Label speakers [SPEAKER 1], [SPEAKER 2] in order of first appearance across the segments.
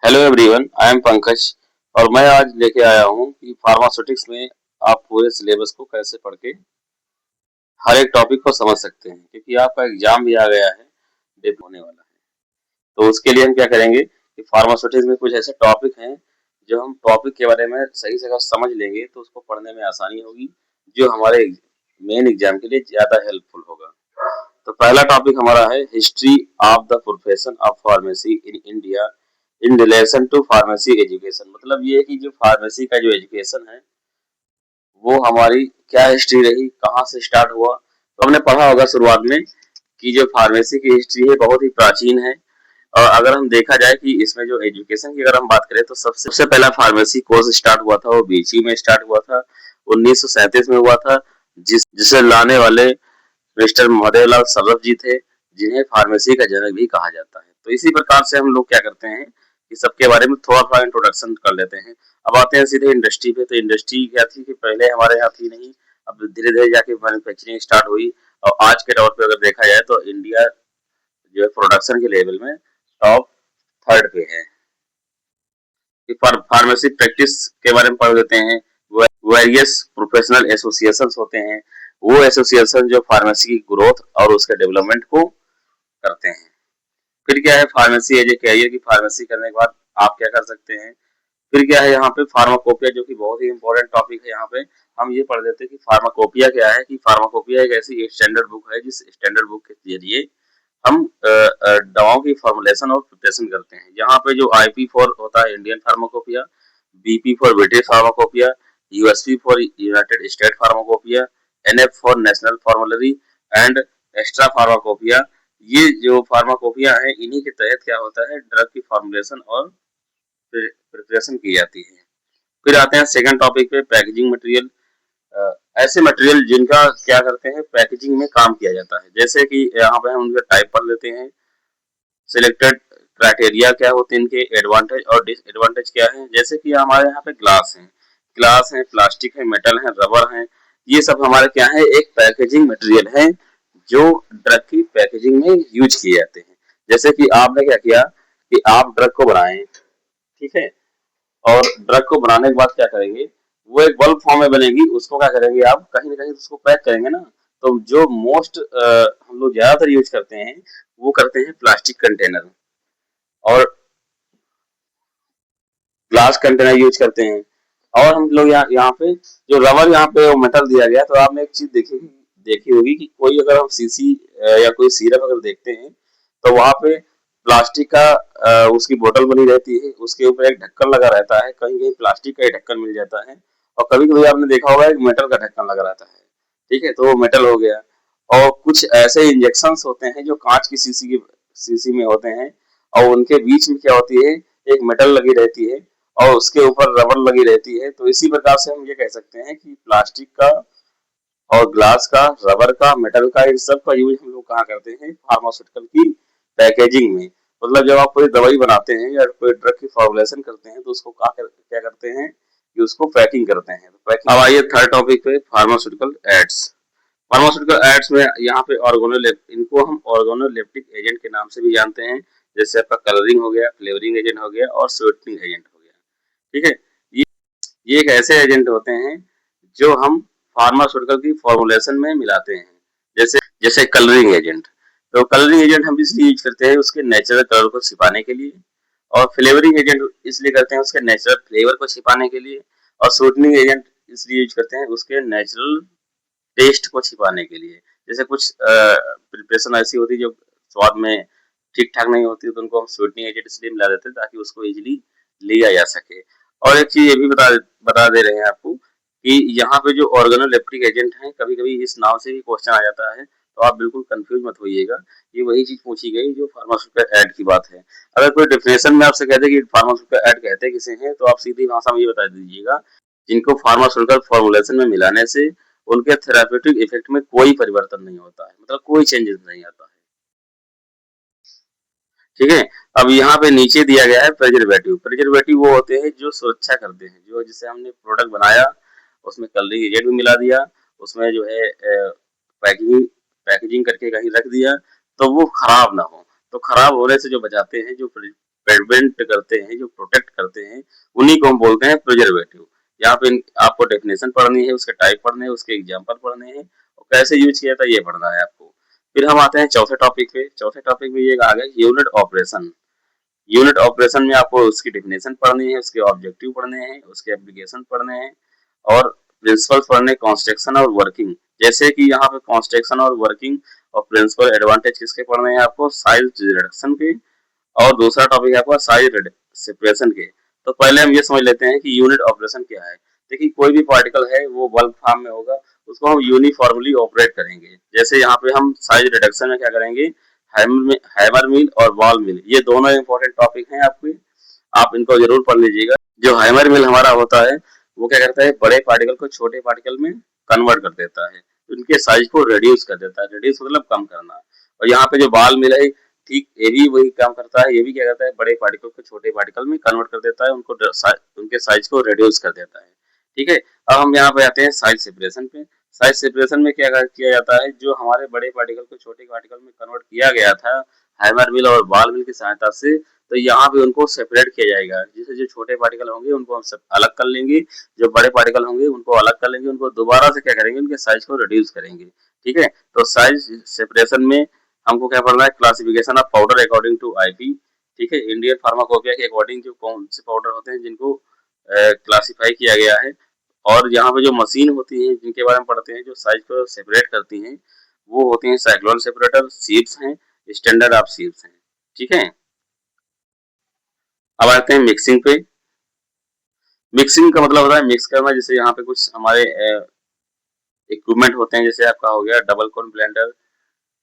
[SPEAKER 1] Hello everyone, I am Pankaj और मैं आज लेके आया हूँ कि फार्मास्यूटिक्स में आप पूरे सिलेबस को कैसे पढ़ के हर एक टॉपिक को समझ सकते हैं, क्योंकि आपका एग्जाम भी आ गया है, डेट होने वाला है। तो उसके लिए हम क्या करेंगे कि फार्मास्यूटिक्स में कुछ ऐसे टॉपिक हैं जो हम टॉपिक के बारे में सही से अगर समझ लेंगे तो उसको पढ़ने में आसानी होगी, जो हमारे मेन एग्जाम के लिए ज्यादा हेल्पफुल होगा। तो पहला टॉपिक हमारा है history of the profession of pharmacy in India in relation to pharmacy education. मतलब ये है कि जो फार्मेसी का जो एजुकेशन है वो हमारी क्या हिस्ट्री रही, कहाँ से स्टार्ट हुआ। तो हमने पढ़ा होगा शुरुआत में कि जो फार्मेसी की हिस्ट्री है बहुत ही प्राचीन है। और अगर हम देखा जाए कि इसमें जो एजुकेशन की अगर हम बात करें तो सबसे पहला फार्मेसी कोर्स स्टार्ट हुआ था वो बीची में स्टार्ट हुआ था, 1937 में हुआ था, जिसे लाने वाले मिस्टर मदेवलाल सदफ जी थे, जिन्हें फार्मेसी का जनक भी कहा जाता है। तो इसी प्रकार से हम लोग क्या करते हैं कि सबके बारे में थोड़ा थोड़ा इंट्रोडक्शन कर लेते हैं। अब आते हैं सीधे इंडस्ट्री पे। तो इंडस्ट्री क्या थी कि पहले हमारे यहाँ थी नहीं, अब धीरे धीरे जाके मैन्युफैक्चरिंग स्टार्ट हुई। और आज के तौर पे अगर देखा जाए तो इंडिया जो है प्रोडक्शन के लेवल में टॉप थर्ड पे है। फार्मेसी प्रैक्टिस के बारे में पढ़ देते हैं। वेरियस प्रोफेशनल एसोसिएशन होते हैं, वो एसोसिएशन जो फार्मेसी की ग्रोथ और उसके डेवलपमेंट को करते हैं। फिर क्या है फार्मेसी एज ए कैरियर की फार्मेसी करने के बाद आप क्या कर सकते हैं। फिर क्या है यहाँ पे फार्माकोपिया, जो कि बहुत ही इंपॉर्टेंट टॉपिक है। यहाँ पे हम ये पढ़ लेते हैं कि फार्माकोपिया क्या है। कि फार्माकोपिया एक ऐसी स्टैंडर्ड बुक है जिस स्टैंडर्ड बुक के जरिए हम दवाओं की फॉर्मुलेशन और प्रिपरेशन करते हैं। यहाँ पे जो IP फॉर होता है Indian pharmacopoeia, BP for British pharmacopoeia, USP for United state pharmacopoeia, NF for national formulary and extra pharmacopoeia, ये जो फार्माकोपिया है इन्हीं के तहत क्या होता है ड्रग की फॉर्मुलेशन और प्रिपरेशन की जाती है। फिर आते हैं सेकंड टॉपिक पे, पैकेजिंग मटेरियल। ऐसे मटेरियल जिनका क्या करते हैं पैकेजिंग में काम किया जाता है। जैसे कि यहाँ पे हम उनके टाइप पढ़ लेते हैं। सिलेक्टेड क्राइटेरिया क्या होते हैं इनके, एडवांटेज और डिसएडवांटेज क्या है। जैसे कि हमारे यहाँ पे ग्लास है, प्लास्टिक है, मेटल है, रबर है, ये सब हमारे क्या है एक पैकेजिंग मटेरियल है जो ड्रग की पैकेजिंग में यूज किए जाते हैं। जैसे कि आपने क्या किया कि आप ड्रग को बनाए, ठीक है, और ड्रग को बनाने के बाद क्या करेंगे, वो एक बल्क फॉर्म में बनेगी, उसको क्या करेंगे आप कहीं ना कहीं उसको पैक करेंगे ना। तो जो मोस्ट हम लोग ज्यादातर यूज करते हैं वो करते हैं प्लास्टिक कंटेनर और ग्लास कंटेनर यूज करते हैं। और हम लोग यहाँ पे जो रबर यहाँ पे वो मेटल दिया गया। तो आपने एक चीज देखी होगी कि कोई अगर हम सीसी या कोई सिरप अगर देखते हैं तो वहां पे प्लास्टिक का उसकी बोतल बनी रहती है, उसके ऊपर एक ढक्कन लगा रहता है, कहीं कहीं प्लास्टिक का ही ढक्कन मिल जाता है और कभी कभी आपने देखा होगा एक मेटल का ढक्कन लगा रहता है। ठीक है, तो वो मेटल हो गया। और कुछ ऐसे इंजेक्शन होते हैं जो कांच की सीसी में होते हैं और उनके बीच में क्या होती है एक मेटल लगी रहती है और उसके ऊपर रबर लगी रहती है। तो इसी प्रकार से हम ये कह सकते हैं कि प्लास्टिक का और ग्लास का, रबर का, मेटल का, इन सब का यूज हम लोग कहाँ करते हैं फार्मास्यूटिकल की पैकेजिंग में। मतलब जब आप कोई दवाई बनाते हैं या कोई ड्रग की फॉर्मुलेशन करते हैं तो उसको क्या करते हैं कि उसको पैकिंग करते हैं। तो पैकिंग। अब आइए थर्ड टॉपिक पे, फार्मास्यूटिकल एड्स। फार्मास्यूटिकल एड्स में यहाँ पे इनको हम ऑर्गेनोलेप्टिक एजेंट के नाम से भी जानते हैं। जैसे आपका कलरिंग हो गया, फ्लेवरिंग एजेंट हो गया और स्वीटनिंग एजेंट हो गया। ठीक है, ये ये एक ऐसे एजेंट होते हैं जो हम फार्मास्यूटिकल की फॉर्मुलेशन में मिलाते हैं। जैसे जैसे कलरिंग एजेंट। तो कलरिंग एजेंट हम इसलिए यूज करते हैं उसके नेचुरल कलर को छिपाने के लिए, और फ्लेवरिंग एजेंट इसलिए करते हैं उसके नेचुरल फ्लेवर को छिपाने के लिए, और स्वीटनिंग एजेंट इसलिए यूज करते हैं उसके नेचुरल टेस्ट को छिपाने के लिए। जैसे कुछ प्रिपरेशन ऐसी होती है जो स्वाद में ठीक ठाक नहीं होती, तो उनको हम स्वीटनिंग एजेंट इसलिए मिला देते हैं ताकि उसको इजीली लिया जा सके। और एक चीज ये भी बता दे रहे हैं आपको कि यहाँ पे जो ऑर्गेनोलेप्टिक एजेंट हैं, कभी कभी इस नाम से भी क्वेश्चन आ जाता है, तो आप बिल्कुल कंफ्यूज मत होइएगा। ये वही चीज पूछी गई जो फार्मास्यूटिकल एड की बात है। अगर कोई डेफिनेशन में आपसे कहते कि फार्मास्यूटिकल एड कहते किसे हैं, तो आप सीधी भाषा में ये बता दीजिएगा जिनको फार्मास्यूटिकल फॉर्मुलेशन में मिलाने से उनके थेराप्यूटिक इफेक्ट में कोई परिवर्तन नहीं होता है, मतलब कोई चेंजेस नहीं आता है। ठीक है, अब यहाँ पे नीचे दिया गया है प्रिजर्वेटिव। प्रिजर्वेटिव वो होते हैं जो सुरक्षा करते हैं, जो जिसे हमने प्रोडक्ट बनाया उसमें कलरिंग एजेंट भी मिला दिया, उसमें जो है पैकेजिंग पैकेजिंग करके कहीं रख दिया तो वो खराब ना हो। तो खराब होने से जो बचाते हैं जो प्रिवेंट करते हैं, जो प्रोटेक्ट करते हैं, उन्हीं को हम बोलते हैं प्रिजर्वेटिव। यहाँ पे आपको डेफिनेशन पढ़नी है, उसके टाइप पढ़ने हैं, उसके एग्जाम्पल पढ़ने हैं और कैसे यूज किया था ये पढ़ना है आपको। फिर हम आते हैं चौथे टॉपिक पे। चौथे टॉपिक में ये आ गया यूनिट ऑपरेशन। यूनिट ऑपरेशन में आपको उसकी डेफिनेशन पढ़नी है, उसके ऑब्जेक्टिव पढ़ने हैं, उसके एप्लीकेशन पढ़ने हैं और प्रिंसिपल्स पढ़ने, कंस्ट्रक्शन और वर्किंग। जैसे कि यहाँ पे कंस्ट्रक्शन और वर्किंग और प्रिंसिपल एडवांटेज किसके पढ़ने हैं आपको, साइज रिडक्शन के, और दूसरा टॉपिक है आपका साइज सेपरेशन के। तो पहले हम ये समझ लेते हैं कि यूनिट ऑपरेशन क्या है। देखिए कोई भी पार्टिकल है वो बल्क फॉर्म में होगा, उसको हम यूनिफॉर्मली ऑपरेट करेंगे। जैसे यहाँ पे हम साइज रिडक्शन में क्या करेंगे, हैमर मिल और बॉल मिल, ये दोनों इंपॉर्टेंट टॉपिक हैं आपके, आप इनको जरूर पढ़ लीजिएगा। जो हैमर मिल हमारा होता है वो क्या करता है, बड़े पार्टिकल को छोटे पार्टिकल में कन्वर्ट कर देता है, उनके साइज को रिड्यूस कर देता है, रिड्यूस मतलब कम करना। और यहाँ पे जो बॉल मिल है, ठीक ये भी वही काम करता है, ये भी क्या करता है, बड़े पार्टिकल को छोटे पार्टिकल में कन्वर्ट कर देता है, उनके साइज को रिड्यूस कर देता है। ठीक है, अब हम यहाँ पे आते हैं साइज सेपरेशन पे। साइज सेपरेशन में क्या किया जाता है, जो हमारे बड़े पार्टिकल को छोटे पार्टिकल में कन्वर्ट किया गया था हैमर मिल और बॉल मिल की सहायता से, तो यहाँ पे उनको सेपरेट किया जाएगा। जैसे जो छोटे पार्टिकल होंगे उनको हम सब अलग कर लेंगे, जो बड़े पार्टिकल होंगे उनको अलग कर लेंगे, उनको दोबारा से क्या करेंगे, उनके साइज को रिड्यूस करेंगे। ठीक है, तो साइज सेपरेशन में हमको क्या पढ़ना है, classification of powder according to IP. ठीक है, इंडियन फार्माकोपिया के अकॉर्डिंग जो कौन से पाउडर होते हैं जिनको क्लासिफाई किया गया है। और यहाँ पे जो मशीन होती है जिनके बारे में पढ़ते हैं, जो साइज को सेपरेट करती हैं, वो होती हैं साइक्लोन सेपरेटर, सीप्स हैं, स्टैंडर्ड ऑफ सीप्स हैं। ठीक है, अब आते हैं मिक्सिंग पे। मिक्सिंग का मतलब होता है मिक्स करना। जैसे यहाँ पे कुछ हमारे इक्विपमेंट होते हैं, जैसे आपका हो गया double cone blender,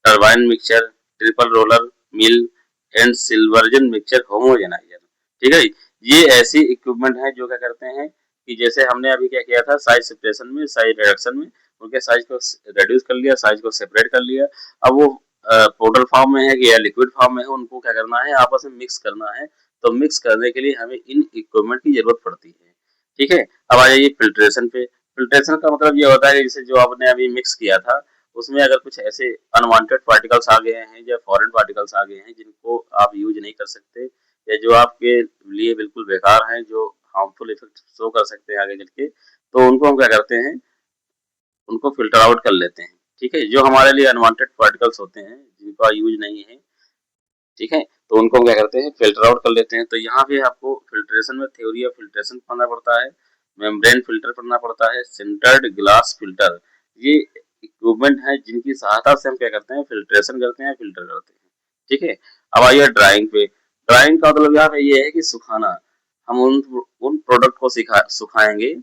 [SPEAKER 1] turbine mixture, triple roller mill and silverson mixture homogeniser. ठीक है, ये ऐसी इक्विपमेंट है जो क्या करते हैं कि जैसे हमने अभी क्या किया था साइज सेपरेशन में, साइज रिडक्शन में, उनके साइज को रिड्यूस कर लिया, साइज को सेपरेट कर लिया। अब वो पाउडर फॉर्म में है कि या लिक्विड फॉर्म में है, उनको क्या करना है, आपस में मिक्स करना है। तो मिक्स करने के लिए हमें इन इक्विपमेंट की जरूरत पड़ती है। ठीक है, अब आ जाइए फिल्ट्रेशन पे। फिल्ट्रेशन का मतलब ये होता है कि जैसे जो आपने अभी मिक्स किया था उसमें अगर कुछ ऐसे अनवांटेड पार्टिकल्स आ गए हैं या फॉरेन पार्टिकल्स आ गए हैं जिनको आप यूज नहीं कर सकते, या जो आपके लिए बिल्कुल बेकार हैं, जो हार्मफुल इफेक्ट शो कर सकते हैं आगे चल के, तो उनको हम क्या करते हैं, उनको फिल्टर आउट कर लेते हैं। ठीक है, जो हमारे लिए अनवांटेड पार्टिकल्स होते हैं जिनका यूज नहीं है, ठीक है, तो उनको हम क्या करते हैं, फिल्टर आउट कर लेते हैं। तो यहाँ पे आपको फिल्ट्रेशन में थ्योरी ऑफ फिल्ट्रेशन पढ़ना पड़ता है, मेम्ब्रेन फिल्टर पढ़ना पड़ता है, सिंटर्ड ग्लास फिल्टर। ये इक्विपमेंट है जिनकी सहायता से हम क्या करते हैं, फिल्ट्रेशन करते हैं, फिल्टर करते हैं। ठीक है, अब आइए ड्राइंग पे। ड्राइंग का मतलब यहाँ पे ये है कि सुखाना। हम उन प्रोडक्ट को सुखाएंगे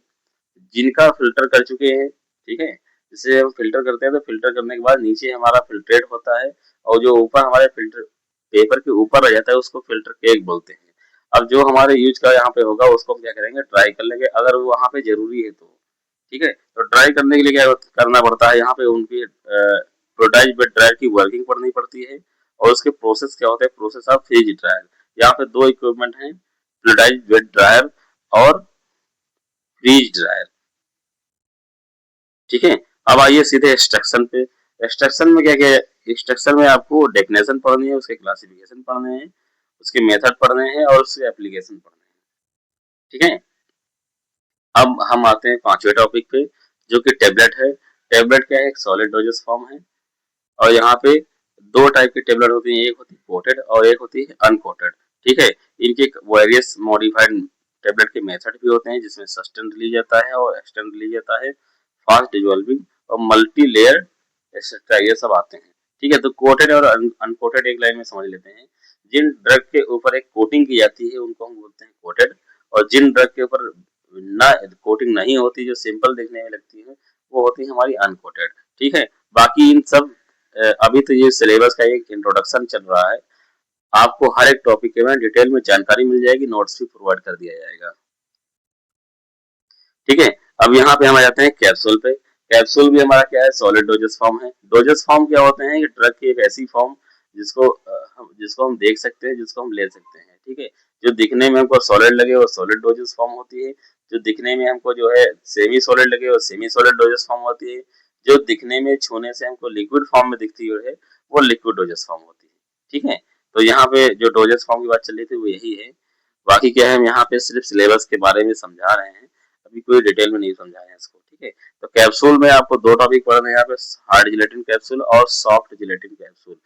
[SPEAKER 1] जिनका फिल्टर कर चुके हैं। ठीक है, जैसे हम फिल्टर करते हैं तो फिल्टर करने के बाद नीचे हमारा फिल्ट्रेट होता है, और जो ऊपर हमारे फिल्टर पेपर के ऊपर रह जाता है उसको फिल्टर केक बोलते हैं। अब जो हमारे यूज का यहाँ पे होगा उसको हम क्या करेंगे, ड्राई कर लेंगे अगर वो वहाँ पे जरूरी है तो। ठीक है, तो ड्राई करने के लिए क्या करना पड़ता है, यहाँ पे उनकी प्रोडाइज बेड ड्रायर की वर्किंग पढ़नी पड़ती है। और उसके प्रोसेस क्या होते हैं, प्रोसेस ऑफ फ्रीज ड्रायर। यहाँ पे दो इक्विपमेंट हैं, फ्लूइडाइज बेड ड्रायर और फ्रीज ड्रायर। ठीक है, अब आइए सीधे एक्सट्रैक्शन पे। एक्सट्रैक्शन में क्या क्या है, एक्सट्रैक्शन में आपको डेफिनेशन पढ़नी है, उसके क्लासिफिकेशन पढ़ने हैं, उसके मेथड पढ़ने हैं और उसके एप्लीकेशन पढ़ने हैं। ठीक है, अब हम आते हैं पांचवें टॉपिक पे जो कि टेबलेट है। टेबलेट क्या है, एक सॉलिड डोजेस फॉर्म है। और यहाँ पे दो टाइप की टेबलेट होती है, एक होती है कोटेड और एक होती है अनकोटेड। ठीक है, इनके वेरियस मॉडिफाइड टेबलेट के मेथड भी होते हैं जिसमें सस्टेन रिलीज आता है और एक्सटेंड रिलीज आता है, फास्ट डिजोल्विंग और मल्टी लेयर एक्सेट्रा, ये सब आते हैं। ठीक है, तो कोटेड और अनकोटेड एक लाइन में समझ लेते हैं। जिन ड्रग के ऊपर एक कोटिंग की जाती है उनको हम बोलते हैं कोटेड, और जिन ड्रग के ऊपर ना कोटिंग नहीं होती, जो सिंपल दिखने में लगती है, वो होती है हमारी अनकोटेड। ठीक है, बाकी इन सब अभी तो ये सिलेबस का एक इंट्रोडक्शन चल रहा है, आपको हर एक टॉपिक के में डिटेल में जानकारी मिल जाएगी, नोट्स भी प्रोवाइड कर दिया जाएगा। ठीक है, अब यहाँ पे हम आ जाते हैं कैप्सूल पे। कैप्सूल भी हमारा क्या है, सॉलिड डोजेस फॉर्म है। डोजेस फॉर्म क्या होते हैं, ड्रग की एक ऐसी फॉर्म जिसको हम देख सकते हैं, जिसको हम ले सकते हैं। ठीक है, जो दिखने में हमको सॉलिड लगे वो सॉलिड डोजेस फॉर्म होती है, जो दिखने में हमको जो है सेमी सॉलिड लगे वो सेमी सॉलिड डोजेस फॉर्म होती है, जो दिखने में छूने से हमको लिक्विड फॉर्म में दिखती है वो लिक्विड डोजेस फॉर्म होती है। ठीक है, तो यहाँ पे जो डोजेस फॉर्म की बात चल रही थी वो यही है। बाकी क्या है, हम यहाँ पे सिर्फ सिलेबस के बारे में समझा रहे हैं, अभी कोई डिटेल में नहीं समझाए हैं इसको, ठीक है। तो कैप्सूल में आपको दो टॉपिक पढ़ने हैं यहाँ पे, हार्ड जिलेटिन कैप्सूल और soft gelatin capsule.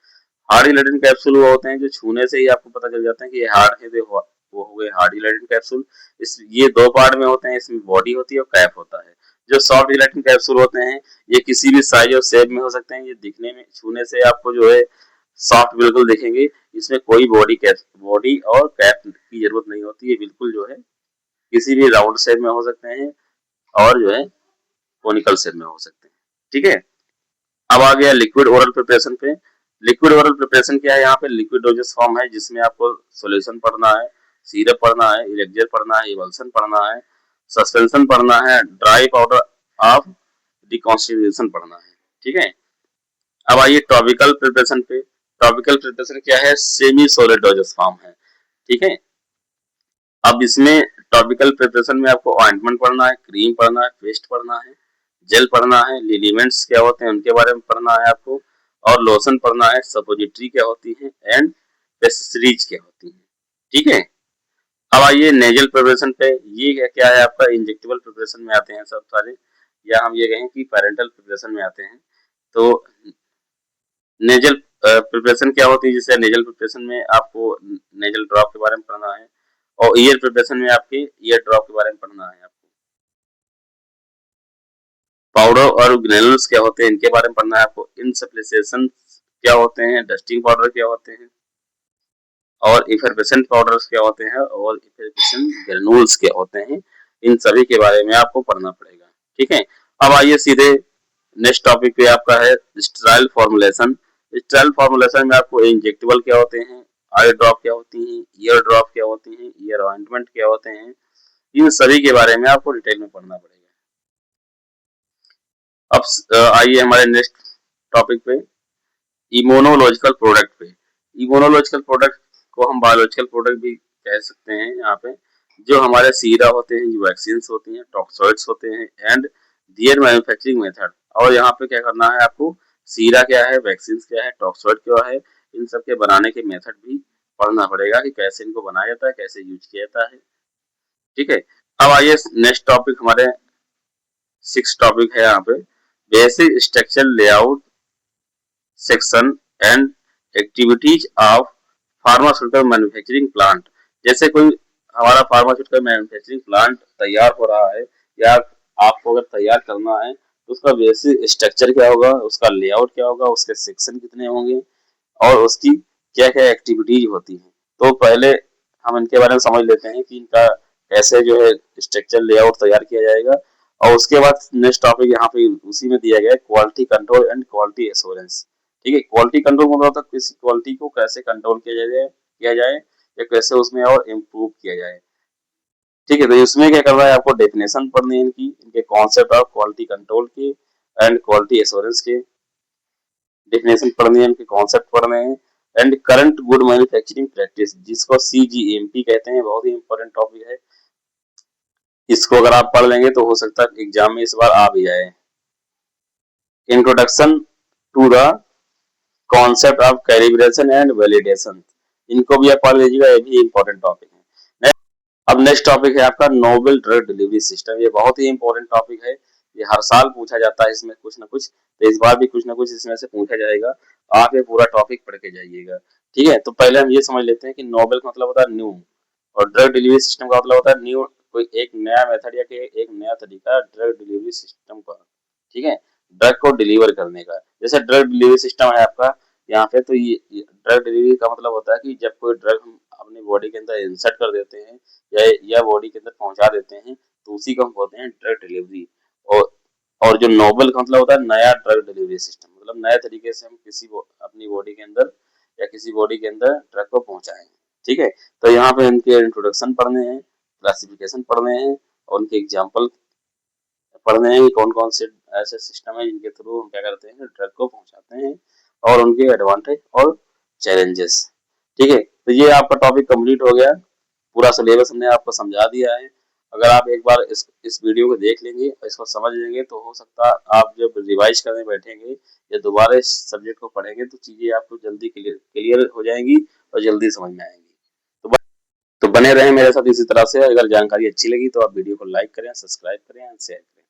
[SPEAKER 1] Hard gelatin capsule वो होते हैं जो छूने से ही आपको पता चल जाता है कि ये हार्ड है, वो हो गए हार्ड जिलेटिन कैप्सूल। इस ये दो पार्ट में होते हैं, इसमें बॉडी होती है और कैप होता है। जो सॉफ्ट जिलेटिन कैप्सूल होते हैं ये किसी भी साइज और शेप में हो सकते हैं, ये दिखने में छूने से आपको जो है सॉफ्ट बिल्कुल दिखेंगे। इसमें कोई बॉडी और कैप की जरूरत नहीं होती है, बिल्कुल जो है किसी भी राउंड शेप में हो सकते हैं और जो है कोनिकल शेप में हो सकते हैं, ठीक है। अब आ गया लिक्विड ओरल प्रिपरेशन पे। लिक्विड ओरल प्रिपरेशन क्या है, यहाँ पे लिक्विड डोजेस फॉर्म है जिसमें आपको सॉल्यूशन पढ़ना है, सिरप पढ़ना है, इलेक्जर पढ़ना है, इवल्सन पढ़ना है, सस्पेंशन पढ़ना है, ड्राई पाउडर ऑफ डिकॉन्स्टिट्यूशन पढ़ना है, ठीक है। अब आइए टॉपिकल प्रिपरेशन पे। टॉपिकल प्रिपरेशन क्या है, सेमी सॉलिड डोजेस फॉर्म है, ठीक है। अब इसमें टॉपिकल प्रिपरेशन में आपको ऑइंटमेंट पढ़ना है, क्रीम पढ़ना है, पेस्ट पढ़ना है, जेल पढ़ना है, लिलीमेंट्स क्या होते हैं उनके बारे में पढ़ना है आपको, और लोशन पढ़ना है, सपोजिटरी क्या होती है एंड पेस्ट्रीज क्या होती है, ठीक है। अब आइए नेजल प्रिपरेशन पे। ये क्या है आपका, इंजेक्टेबल प्रिपरेशन में आते हैं सब सारे, या हम ये कहें कि पैरेंटल प्रिपरेशन में आते हैं। तो नेजल प्रिपरेशन क्या होती है, जैसे नेजल प्रिपरेशन में आपको नेजल ड्रॉप के बारे में पढ़ना है, और ईयर प्रिपरेशन में आपके ईयर ड्रॉप के बारे में पढ़ना है आपको। पाउडर और ग्रेनुल्स क्या होते हैं इनके बारे में पढ़ना है आपको। इनसप्लिसेशन क्या होते हैं, डस्टिंग पाउडर क्या होते हैं, और इफरवेसेंट पाउडर्स क्या होते हैं, और इफरवेसेंट ग्रेनुल्स क्या होते हैं, इन सभी के बारे में आपको पढ़ना पड़ेगा, ठीक है। अब आइए सीधे नेक्स्ट टॉपिक पे आपका है स्टेराइल फॉर्मुलेशन। स्टेराइल फॉर्मुलेशन में आपको इंजेक्टेबल क्या होते हैं, आई ड्रॉप क्या होती हैं, ईयर ड्रॉप क्या होती हैं, ईयर ऑइंटमेंट क्या होते हैं, इन सभी के बारे में आपको डिटेल में पढ़ना पड़ेगा। अब आइए हमारे नेक्स्ट टॉपिक पे, इम्यूनोलॉजिकल प्रोडक्ट पे। इम्यूनोलॉजिकल प्रोडक्ट को हम बायोलॉजिकल प्रोडक्ट भी कह सकते हैं यहाँ पे, जो हमारे सीरा होते हैं, जो वैक्सीन होती हैं, टॉक्सॉइड्स होते हैं एंड दियर मैन्युफैक्चरिंग मेथड। और यहाँ पे क्या करना है आपको, सीरा क्या है, वैक्सीन क्या है, टॉक्सॉइड क्या है, इन सब के बनाने के मेथड भी पढ़ना पड़ेगा कि कैसे इनको बनाया जाता है, कैसे यूज किया जाता है, ठीक है। अब आइए नेक्स्ट टॉपिक हमारे 6 टॉपिक है यहाँ पे, basic structure layout section and activities of pharmaceutical manufacturing plant. जैसे कोई हमारा फार्मास्यूटिकल मैन्युफैक्चरिंग प्लांट तैयार हो रहा है, या आपको अगर तैयार करना है तो उसका बेसिक स्ट्रक्चर क्या होगा, उसका लेआउट क्या होगा, उसके सेक्शन कितने होंगे, और उसकी क्या क्या एक्टिविटीज होती हैं। तो पहले हम इनके बारे में समझ लेते हैं कि इनका कैसे जो है स्ट्रक्चर लेआउट तैयार किया जाएगा। और उसके बाद नेक्स्ट टॉपिक यहाँ पे उसी में दिया गया है, quality control and quality assurance, ठीक है। क्वालिटी कंट्रोल मतलब होता है किसी क्वालिटी को कैसे कंट्रोल किया जाए या कैसे उसमें और इम्प्रूव किया जाए, ठीक है। तो इसमें क्या कर रहा है, आपको डेफिनेशन पढ़नी है इनकी, इनके कॉन्सेप्ट ऑफ क्वालिटी कंट्रोल के एंड क्वालिटी एश्योरेंस के डेफिनेशन पढ़नी है, इनके कॉन्सेप्ट पढ़ने हैं, and current good manufacturing practice जिसको CGMP कहते हैं, बहुत ही इंपॉर्टेंट टॉपिक है। इसको अगर आप पढ़ लेंगे तो हो सकता है एग्जाम में इस बार आ भी जाए। Introduction to the concept of calibration and validation, इनको भी आप पढ़ लीजिएगा, ये भी इंपॉर्टेंट टॉपिक है। अब नेक्स्ट टॉपिक है आपका नोवेल ड्रग डिलीवरी सिस्टम। ये बहुत ही इंपॉर्टेंट टॉपिक है, ये हर साल पूछा जाता है इसमें कुछ ना कुछ, तो इस बार भी कुछ ना कुछ इसमें से पूछा जाएगा। आप ये पूरा टॉपिक पढ़ के जाइएगा, ठीक है। तो पहले हम ये समझ लेते हैं कि नोवेल का मतलब होता है न्यू, और ड्रग डिलीवरी सिस्टम का मतलब होता है न्यू, कोई एक नया मेथड या एक नया तरीका ड्रग डिलीवरी सिस्टम का, ठीक है, ड्रग को डिलीवर करने का। जैसे ड्रग डिलीवरी सिस्टम है आपका यहाँ पे, तो ये ड्रग डिलीवरी का मतलब होता है कि जब कोई ड्रग हम अपनी बॉडी के अंदर इंसर्ट कर देते हैं या बॉडी के अंदर पहुंचा देते हैं, तो उसी को हम बोलते हैं ड्रग डिलीवरी। और और जो नोबल का मतलब होता है नया ड्रग डिलीवरी सिस्टम, मतलब नए तरीके से हम अपनी बॉडी के अंदर या किसी बॉडी के अंदर ड्रग को पहुंचाएं, ठीक है। तो यहाँ पे इनके इंट्रोडक्शन पढ़ने हैं, क्लासिफिकेशन पढ़ने हैं, और उनके एग्जाम्पल पढ़ने हैं कि कौन कौन से ऐसे सिस्टम है जिनके थ्रू हम क्या करते हैं, ड्रग को पहुंचाते हैं, और उनके एडवांटेज और चैलेंजेस, ठीक है। तो ये आपका टॉपिक कंप्लीट हो गया, पूरा सिलेबस हमने आपको समझा दिया है। अगर आप एक बार इस वीडियो को देख लेंगे, इसको समझ लेंगे, तो हो सकता है आप जब रिवाइज करने बैठेंगे या दोबारा इस सब्जेक्ट को पढ़ेंगे तो चीजें आपको जल्दी क्लियर हो जाएंगी, तो जल्दी समझ में आएंगी। तो तो बने रहें मेरे साथ इसी तरह से। अगर जानकारी अच्छी लगी तो आप वीडियो को लाइक करें, सब्सक्राइब करें एंड शेयर करें।